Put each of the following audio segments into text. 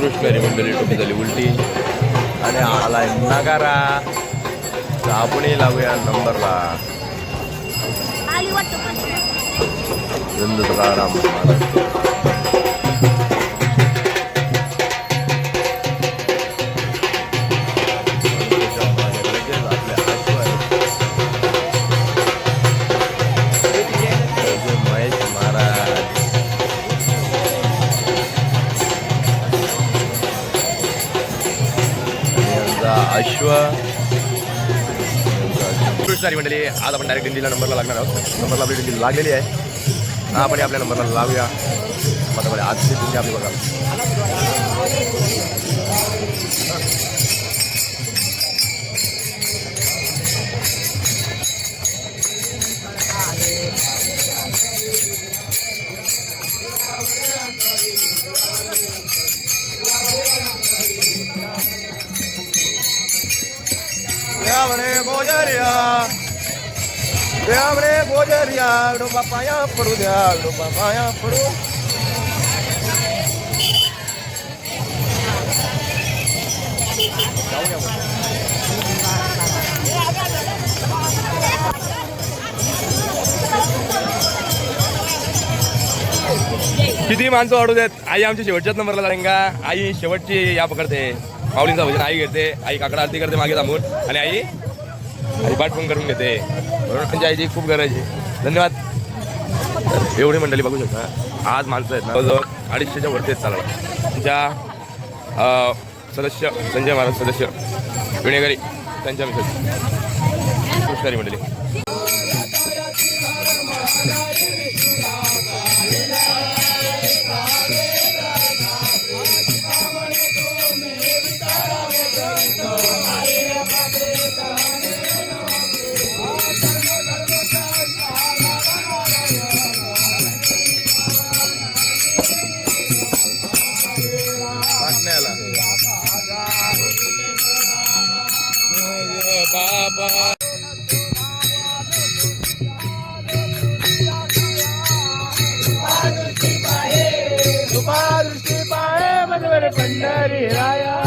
उत्कृष्ट मंडळी टोपी झाली उलटी आणि आलाय नगारा. आपणही लावूया नंबरला. धंद तुकाराम अश्व सारी मंडळी. आज आपण डायरेक्ट दिंडीला नंबरला लागणार आहोत. नंबरला आपली दिंडी लागलेली आहे. आपण आपल्या नंबरला लावूया. आता आजची दिंडी आपली बघा. गोजरिया डोबा पाया पडू द्या. डोबा पाया पडू. किती माणसं वाढू देत. आई आमची शेवटच्याच नंबरला जाईल का. आई शेवटची या पकडते. माऊलींचा भजन आई घेते. आई काकडा आरती करते मागे थांबून. आणि आई पाठ पण करून घेते. म्हणून म्हणजे आईची खूप गरज आहे. धन्यवाद. एवढी मंडळी बघू शकता. आज माणसं आहेत ना जवळ 250च्या वरती चालणार. ज्या सदस्य संजय महाराज सदस्य विणेकरी त्यांच्या मिसेस कृष्णारी मंडळी. पंढरी राया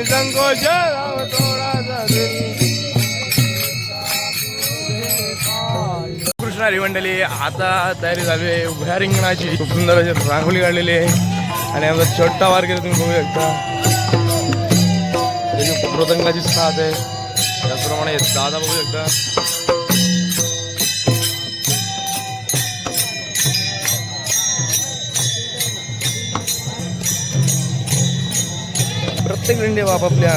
संकोच कृष्णारी मंडळी. आता तयारी झाली आहे उभ्या रिंगणाची. खूप सुंदर अशी रांगोळी काढलेली आहे. आणि आमचा छोटा वारकरी तुम्ही बघू शकता. त्याची मृदंगाची साथ आहे. त्याचप्रमाणे दादा बघू शकता. प्रत्येक दिंडी आपापल्या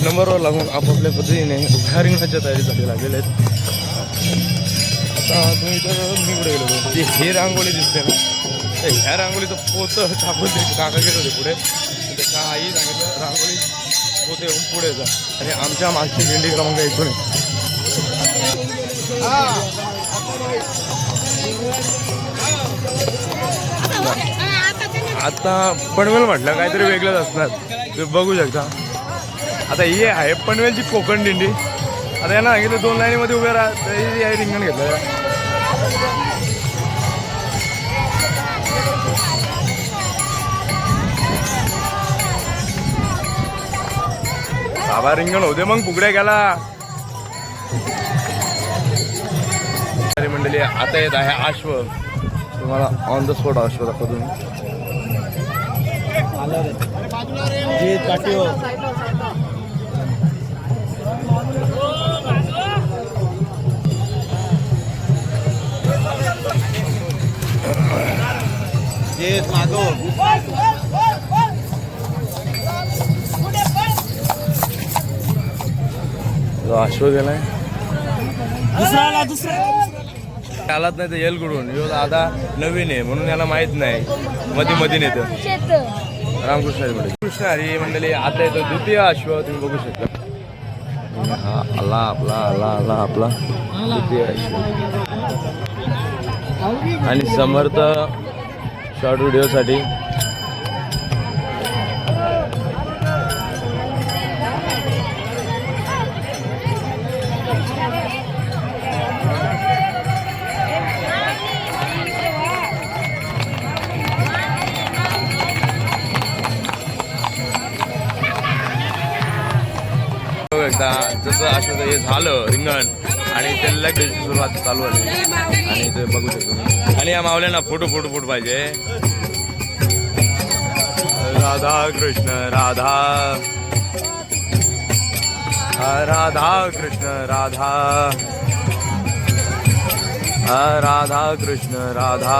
नंबरवर लागून आपापल्या पद्धतीने उभ्या रिंगणाच्या तयारीसाठी लागलेले आहेत. आता तुम्ही तर मी पुढे गेलो जी हे रांगोळी दिसते ना. तर ह्या रांगोळीचं पोतं टाकून ते काका गेलं होते पुढे. त्या आई सांगितलं रांगोळी पोते होऊन पुढे जा. आणि आमच्या मागची दिंडी क्रमांक 1 आता पनवेल म्हटलं काहीतरी वेगळंच असणार. तुम्ही बघू शकता. आता ही आहे पनवेलची कोकण दिंडी. आता यांना सांगितलं 2 लाईनीमध्ये उभे राहा. तरी रिंगण घेतलं. बाबा रिंगण होते मग फुगड्या गेला. मंडळी आता येत आहे अश्व. तुम्हाला ऑन द स्पॉट अश्व दाखवतो. अश्व गेलाय. चालत नाही तर येल कडून यो दादा नवीन आहे म्हणून याला माहित नाही. मध्ये नेतं. रामकृष्ण कृष्ण हरी मंडळी. आता येतो द्वितीय अश्व. तुम्ही बघू शकता. हा आला आपला द्वितीय अश्व. आणि समर्थ शॉर्ट व्हिडिओसाठी एकदा जसं असं हे झालं रिंगण आणि ते लगेच सुरुवात चालू झाली आणि ते बघू शकतो. आणि या मावल्यांना फोटो फोटो फोटो पाहिजे. राधा कृष्ण राधा राधा कृष्ण राधा राधा कृष्ण राधा.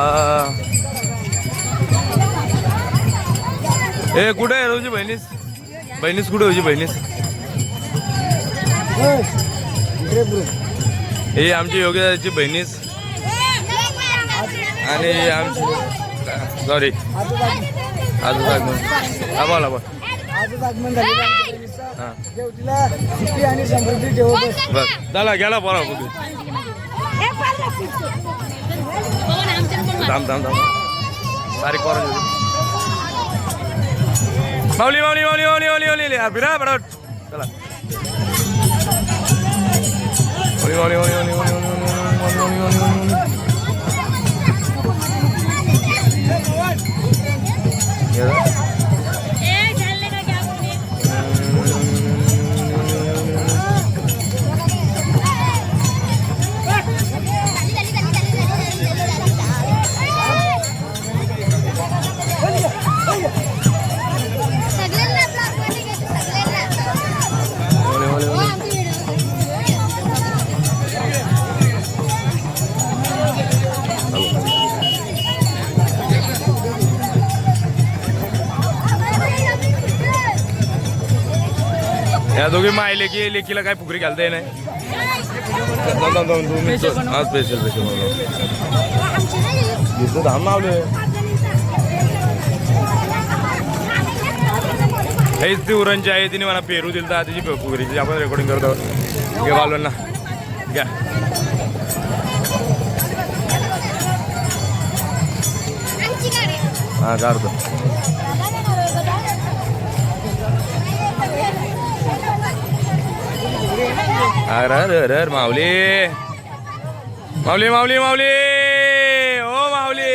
ए कुठे आहे तुझी बहिणीस? बहिणीस कुठे तुझी बहिणीस? ही आमची योगेदाची बहिणीस आणि आमची सॉरी आजूबाजू बोला बोल बस चला गेला बोला कुठे थांब थांब थांब तारीख कोण माऊली माऊली माऊली माऊली माऊली माऊली बिरा बडा चला माऊली माऊली माऊली माऊली माऊली माऊली माऊली या दोघी माय लेकी लेकीला काय फुकरी घालता नाही. स्पेशल स्पेशल धाम मावले हेच ती उरणची आहे. तिने मला पेरू दिलता तिची फुकरीची आपण रेकॉर्डिंग करतो. घे बालवांना घ्या. हा काढतो. अरे माऊली माऊली माऊली माऊली ओ माऊली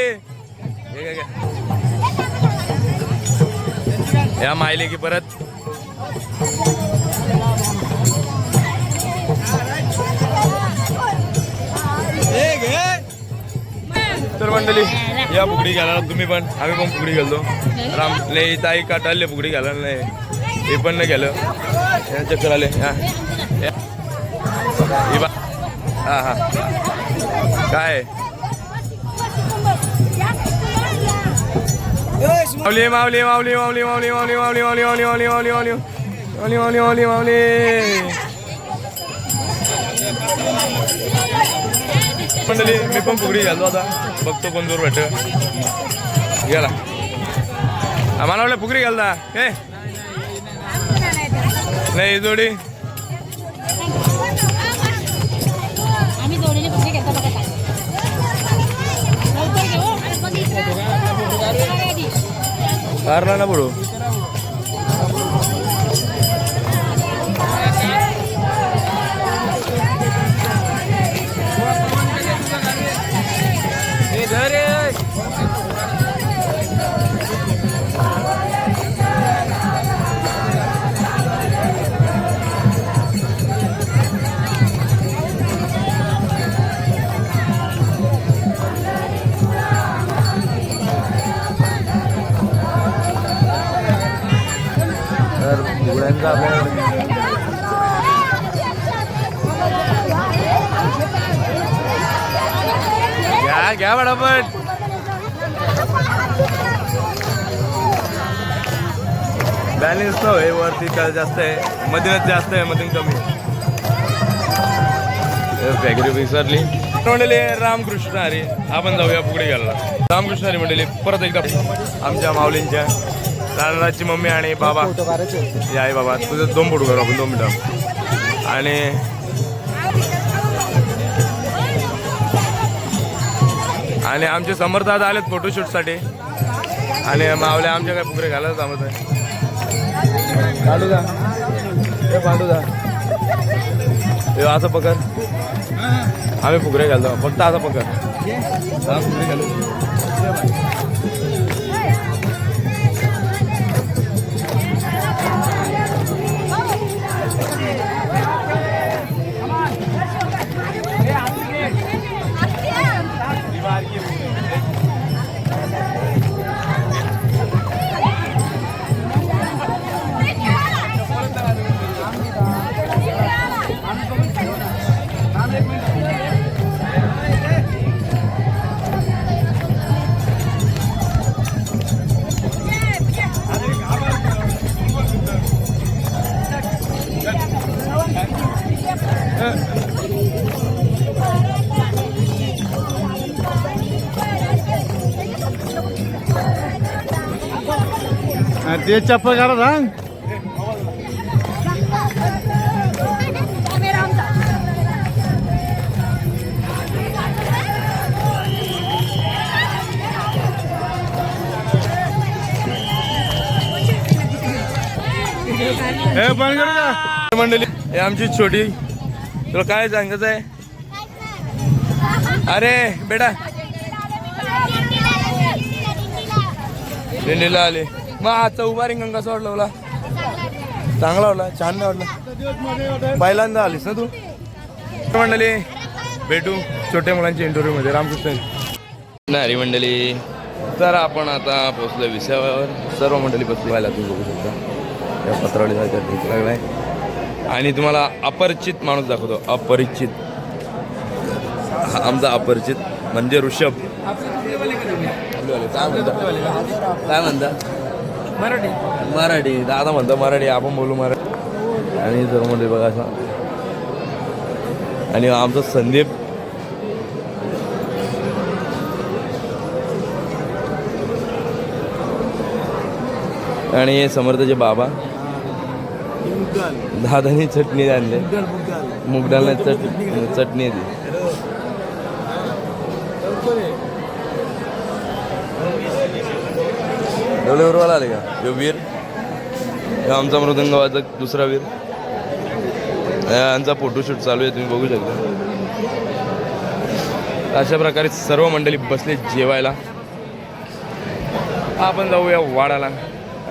या मायले की परत तर मंडळी या फुगडी घालायला तुम्ही पण आम्ही पण फुगडी घालतो. रामले ताई काटाले फुगडी घालायला नाही हे पण नाही गेलं चक्कर आले. हा हा काय माऊली माऊली माऊली माऊली माऊली माऊली माऊली माऊली माऊली माऊली माऊली माऊली माऊली माऊली माऊली माऊली मंडळी मी पण फुगडी घालतो आता बघतो कोण दूर भेट गेला. आम्हाला वाटलं फुगडी घालता हे नाही जोडी कारण ना पडू घ्या घ्या बडापट बॅलन्स न होय वरती जास्त आहे मधूनच जास्त आहे मधून कमी फॅक्टरी विसरली मंडळी. रामकृष्ण हरी आपण जाऊया फुगडी घालला. रामकृष्ण हरी मंडळी परत एकदा आमच्या माऊलींच्या नारायणराजची मम्मी आणि बाबा हे आहे. बाबा तुझं 2 फोटो करू आपण 2 मिनिटं. आणि आमचे समर्थ दादा आलेत फोटोशूटसाठी आणि मावले आमच्या काय फुगरे घालायला जमत आहे. काढू जा हे पांडू जा हे असं पकड आम्ही फुगरे घालतो फक्त असं पकड फुगरे घालू. ते चप्पल काढा सांग. मंडळी हे आमची छोटी तुला काय सांगायचं आहे. अरे बेटा दिंडीला आले मग आजचा उभा रिंगण कसा वाटला तुला. चांगला वाटला छान नाही वाटला पहिल्यांदा आलीस ना तू. मंडळी भेटू छोट्या मुलांच्या इंटरव्ह्यू मध्ये रामकृष्ण नारी मंडळी. तर आपण आता पोहोचलो विषयावर. सर्व मंडळी बसली व्हायला तुम्ही बघू शकता या पत्रावळीचा ढीक लागलाय आणि तुम्हाला अपरिचित माणूस दाखवतो. अपरिचित आमचा अपरिचित म्हणजे ऋषभ. काय म्हणता मराठी मराठी दादा म्हणतो मराठी आपण बोलू मराठी. आणि सर्व मध्ये बघा असं आणि आमचा संदीप आणि हे समर्थचे बाबा. दादानी चटणी आणले मुगडाल चटणी दी. डोलेवरवाला आले का यो वीर आमचा मृदंगवाचा दुसरा वीर. यांचा फोटोशूट चालू आहे तुम्ही बघू शकता. अशा प्रकारे सर्व मंडळी बसले जेवायला. आपण जाऊया वाडाला.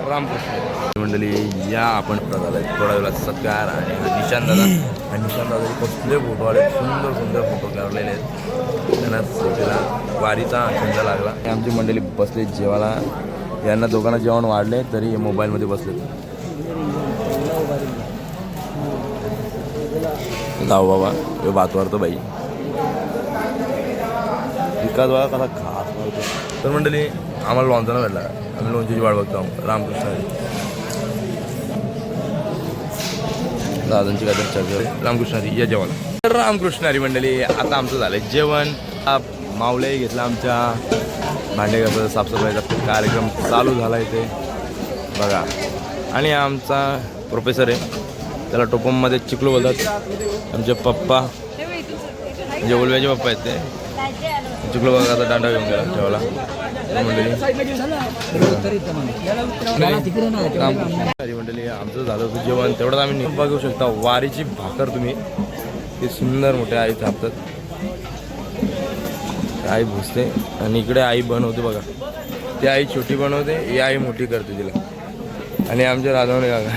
रामकृष्ण मंडळी या आपण थोडा वेळा सत्कार आणि निशांत दादा आणि निशांत दादा कसले फोटो आले सुंदर सुंदर फोटो काढलेले आहेत. त्यांना शेवटीला वारीचा छंद लागला. आमची मंडळी बसले जेवायला. यांना दोघांना जेवण वाढले तरी हे मोबाईलमध्ये बसले. जाऊ बाबा हे भात वाढतो बाई विकास बघा कसा खास वाढतो. तर मंडळी आम्हाला लोणचा भेटला. आम्ही लोणच्याची वाट बघतो. रामकृष्ण दादांची काय चर्चा रामकृष्ण हरी या जेवण. तर रामकृष्ण हरी मंडळी आता आमचं झालं जेवण. मावळे घेतला आमच्या भांडे साफसफाईचा कार्यक्रम चालू झाला इथे बघा. आणि आमचा प्रोफेसर आहे त्याला टोपममध्ये चिकलू बोलतात. आमचे पप्पा म्हणजे ओलव्याचे पप्पा आहेत ते चिकलू बघा दांडा घेऊन गेला ठेवायला. मंडळी आमचं झालं होतं जेवण तेवढंच आम्ही बघू शकता. वारीची भाकर तुम्ही ते सुंदर मोठे आई थापतात. आई भुसते आणि इकडे आई बनवते बघा. ती आई छोटी बनवते ही आई मोठी करते तिला. आणि आमच्या राजवणे काका.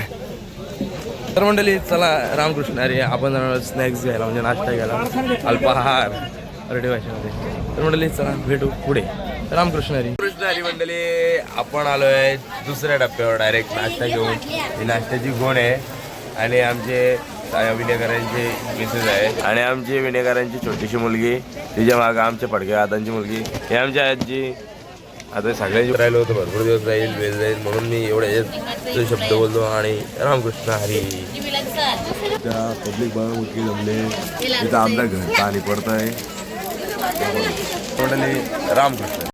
तर मंडळी चला रामकृष्ण अरे आपण जाणार स्नॅक्स घ्यायला म्हणजे नाश्ता घ्यायला अल्पाहार मराठी भाषेमध्ये. तर मंडळी चला भेटू पुढे. रामकृष्ण हरी. कृष्ण हरी मंडळी आपण आलोय दुसऱ्या टप्प्यावर डायरेक्ट नाश्ता घेऊन. ही नाश्त्याची गोण आहे आणि आमचे विनेकरांची मिसेस आहे आणि आमची विनेकरांची छोटीशी मुलगी तिच्या मागं आमच्या पडक्या हातांची मुलगी. हे आमच्या आजी. आता सगळ्यांची राहिलं होतं भरपूर दिवस राहील वेळ जाईल म्हणून मी एवढे शब्द बोलतो. आणि रामकृष्ण हरी. त्या पब्लिक बाळमुखी जमले तिथं आमच्या घर पाणी पडत आहे. रामकृष्ण.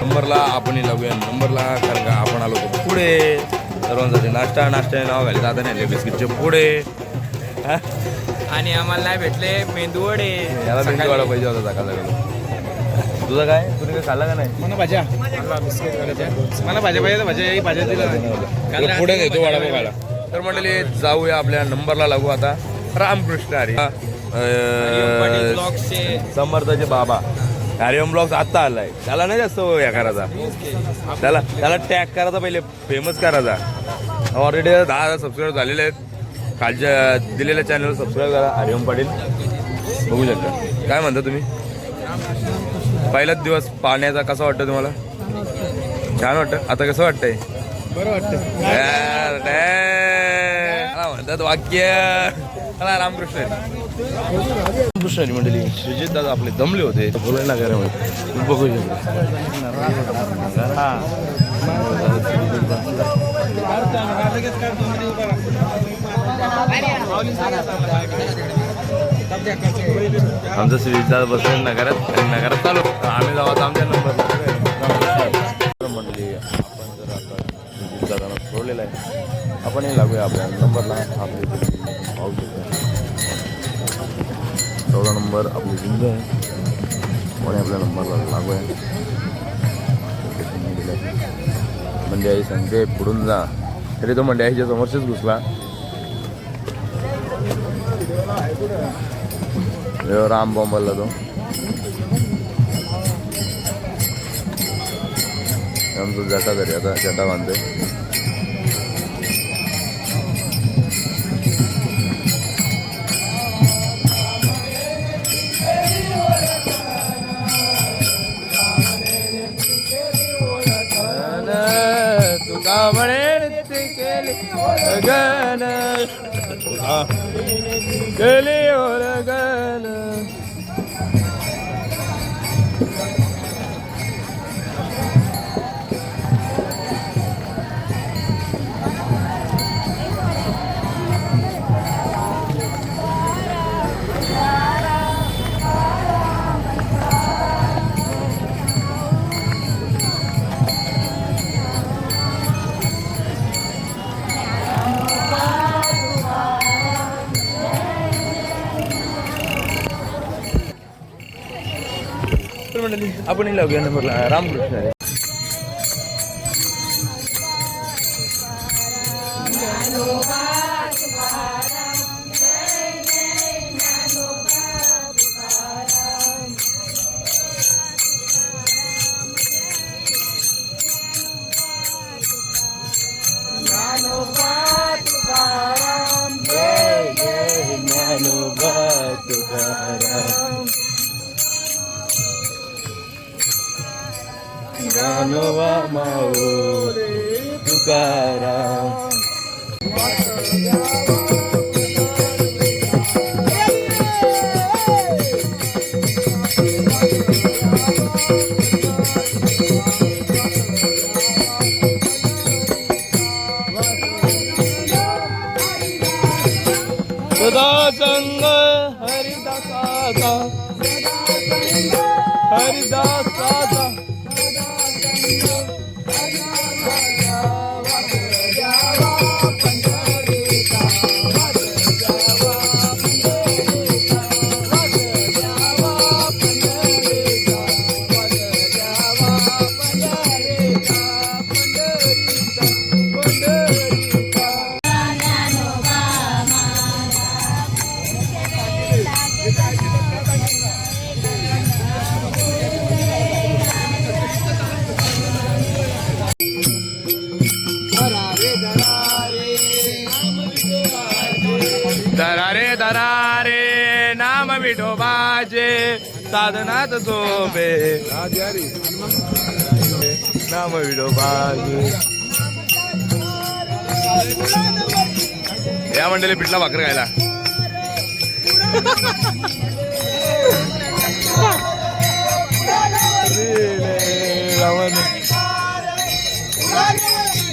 नंबरला आपण लागूया नंबरला कारण का आपण आलो पुढे सर्वांसाठी नाश्त्याने नाव घाले दादा नाही बिस्किटचे पुढे आणि आम्हाला नाही भेटले मेंदू वडे. याला मेंदू वडा पाहिजे होता सकाळ. तुझं काय तुम्ही काय खाल्ला का नाही? मला भाज्या मला भाज्या पाहिजे भाज्या भाज्या दिल्या पुढे देतो वडा खायला. तर मंडळी जाऊया आपल्या नंबरला लागू आता. रामकृष्ण हरी ब्लॉगचे समर्थाचे बाबा हरिओम ब्लॉग्स आत्ता आलाय. त्याला नाही जास्त या करायचा, त्याला टॅग करायचा, पहिले फेमस करायचा. ऑलरेडी 10,000 सबस्क्राईब झालेले आहेत. खालच्या दिलेल्या चॅनलवर सबस्क्राईब करा. हरिओम पाटील बघू शकता. काय म्हणता तुम्ही? पहिलाच दिवस पाण्याचा कसा वाटतं तुम्हाला? छान वाटतं. आता कसं वाटतंय? बरं वाटतं. म्हणतात वाक्य. मला रामकृष्ण रामकृष्ण मंडळी सुजित दादा आपले दमले होते बोलायला घरामध्ये बघू शकतो. आमचं सुजित बसले नगरात आणि नगरात चालू आम्ही जाऊ आता आमच्या नंबर मंडळी. आपण जर आता सुजित दादांना सोडलेला आहे आपणही लागूया आपल्या नंबरला. आपले 14 नंबर आपली जिंकली आहे. कोणी आपल्या नंबरला लागू आहे. मंडई सांगते पुढून जा तरी तो मंडईच्या समोरच घुसला. राम बॉम्बलला तो आमचं जटा तरी आता जटा बांधतोय. गन गेली ओर गन आपण लावूया नंबरला. रामकृष्ण हरी. ज्ञानोबा माऊली तुकाराम. सदा संग हरिदासाचा हरिदासाचा दरारे नाम विठोबाचे साधनात झोपे नाम विठोबाचे. या मंडळी पिठला भाकर खायला.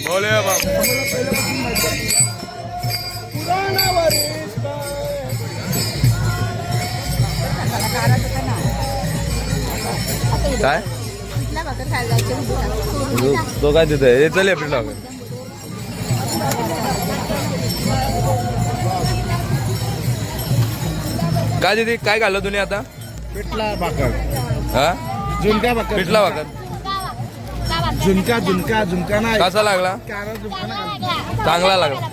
बोले बाप काय तो काय तिथे चल एप्रिल काय दिदी काय घाललं तुम्ही आता पिठला भाकर हा झुणका भाकर पिठला भाकर झुणका नाही कसा लागला झुणका नाही चांगला लागला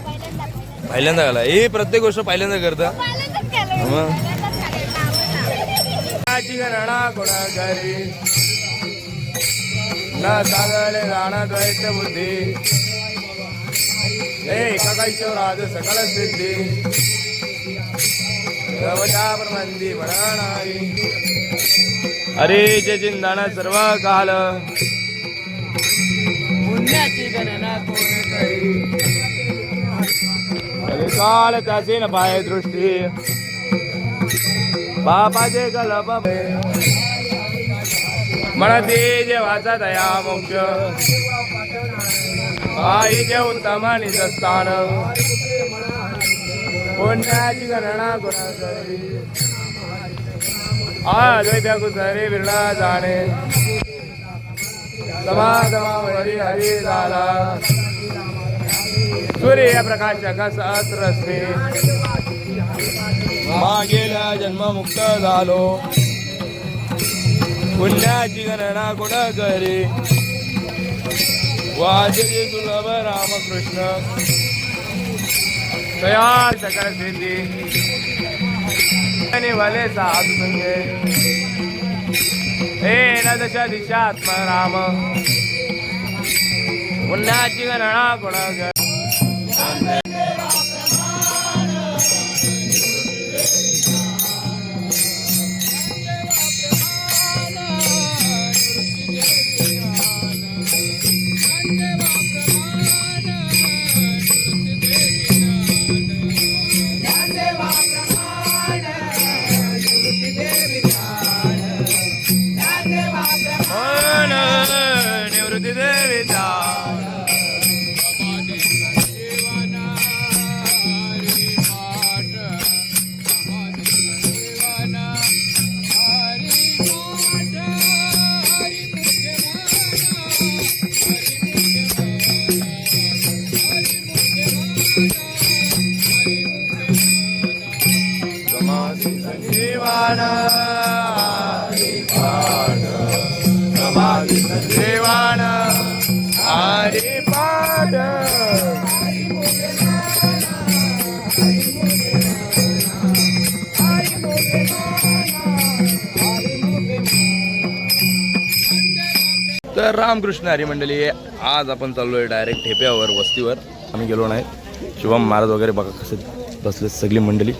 पहिल्यांदा घाला हे प्रत्येक गोष्ट पहिल्यांदा करतं मग घरी न सांगले राणा द्वैत बुद्धी एका काहीच्यावर आज सकल सिद्धी मंदी म्हणाणारी अरे जे चिंतन सर्व काल पुण्याची गणना कोण करी काल त्याचे न पाय दृष्टी बापाचे कलप म्हणते जे वाचा दया मोक्ष आईचे उत्तम निजस्थान पुण्याची गणना गुणा करी आजोब्या कुसरे विरळा जाणे समाधमावरी हरी झाला सूर्य प्रकाशक सहस्रश्री मागेला जन्ममुक्त झालो पुण्याची गणना गुण करी वाजरी सुलभ रामकृष्ण तयार सकल सिद्धी भले साधू संगे हे न दशा दिशात्म राम पुण्याची गणना गुण करी निवृत्ती देवीचा समाधी संजीवाना देवान हरी पाद तर रामकृष्ण हरी मंडळी आज आपण चाललोय डायरेक्ट ठेप्यावर वस्तीवर आम्ही गेलो नाही शिवम महाराज वगैरे बघा कसे बसले सगळी मंडळी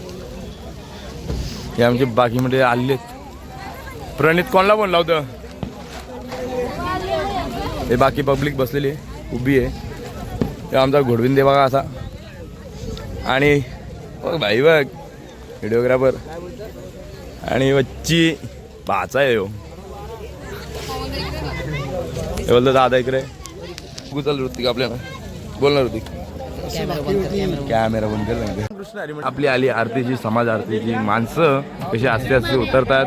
हे आमची बाकी मंडळी आलेली प्रणित कोणला फोन लावतं हे बाकी पब्लिक बसलेली आहे उभी आहे ते आमचा घोडविंदे बघा असा आणि बघ भाई बघ व्हिडिओग्राफर आणि वच्ची भाचा आहे हो हे बोलतो दादा इकडे गुचल ऋतिक आपल्याला बोलणार ऋतिक कॅमेरा बंद कर आपली आली आरतीची समाज आरतीची माणसं कशी आस्ते आस्ते उतरतात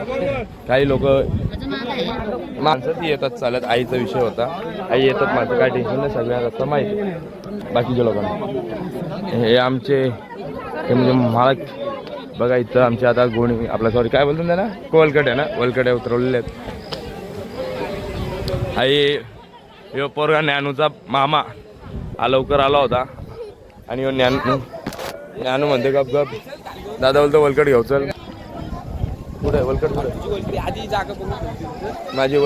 काही लोक माणसं ती येतात चालत आईचा विषय होता आई येतात माणसं काय टेन्शन नाही सगळ्यांना असं माहिती बाकीच्या लोकांना हे आमचे हे म्हणजे महाराज बघा इथं आमचे आता गोणी आपल्या सॉरी काय बोलतो ना वलकट आहे ना वलकट उतरवलेले आहेत आई यो पोरगा ज्ञानूचा मामा हा लवकर आला होता आणि यो ज्ञानू म्हणते गप गप दादा बोलतो वलकट घेऊ चल कुठे वलकट कुठे माझी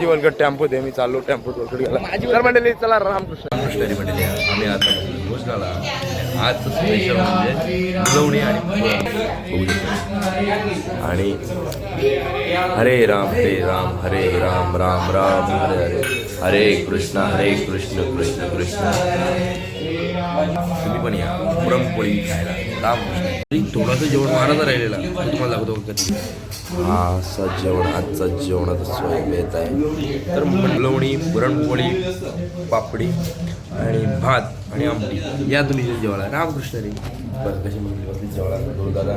वलकट टेम्पो दे मी चाललो टेम्पोत वलकट गेला तर मंडळी चला रामकृष्ण मंडळी आम्ही आता भोजनाला आजचं स्पेशल म्हणजे लवणी आणि हरे राम हरे राम राम राम हरे हरे हरे कृष्ण कृष्ण कृष्ण तुम्ही पण या पुरणपोळी खायला रामकृष्ण थोडंसं जेवण महाराजा राहिलेला तुम्हाला दाखवतो कधी हा असं जेवण आजचं जेवणाचा स्वयं येत आहे तर लवणी पुरणपोळी पापडी आणि भात आणि आमटी या तुम्ही जेवायला रामकृष्ण रे बरं कशी म्हणली बसली जेवायला दोन दादा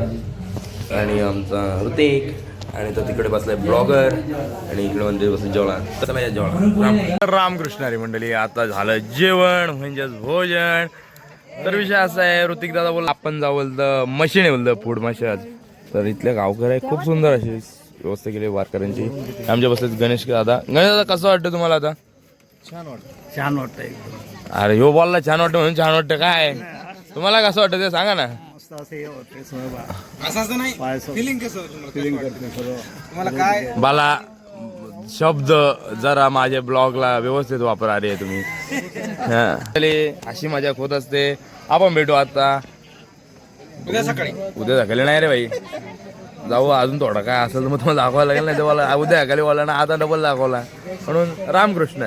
आणि आमचा ऋतिक आणि तो तिकडे बसलाय ब्लॉगर आणि इकडे मंदिर बसले जेवण तसं या जेवण रामकृष्ण हरी मंडळी आता झालं जेवण म्हणजेच भोजन तर विषय असा आहे ऋतिक दादा बोल आपण जाऊ बोलतं मशीन आहे बोलतं फूड मशीन तर इथल्या गावकऱ्या खूप सुंदर अशी व्यवस्था केली वारकऱ्यांची. आमच्या बसलेत गणेश दादा. गणेश दादा कसं वाटतं तुम्हाला आता? छान वाटतं एकदम. अरे ह्यो बोलला छान वाटतं म्हणून छान वाटतं. काय तुम्हाला कसं वाटतं ते सांगा ना. असं नाही फिलिंग कसं तुम्हाला काय मला शब्द जरा माझ्या ब्लॉगला व्यवस्थित वापरा रे तुम्ही. हा अशी मजा होत असते. आपण भेटू आता उद्या सकाळी. उद्या सकाळी नाही रे भाई, जाऊ अजून थोडा काय असेल तर मग तुम्हाला दाखवायला लागेल. नाही तर मला उद्या सकाळी बोला ना, आता डबल दाखवला म्हणून रामकृष्ण.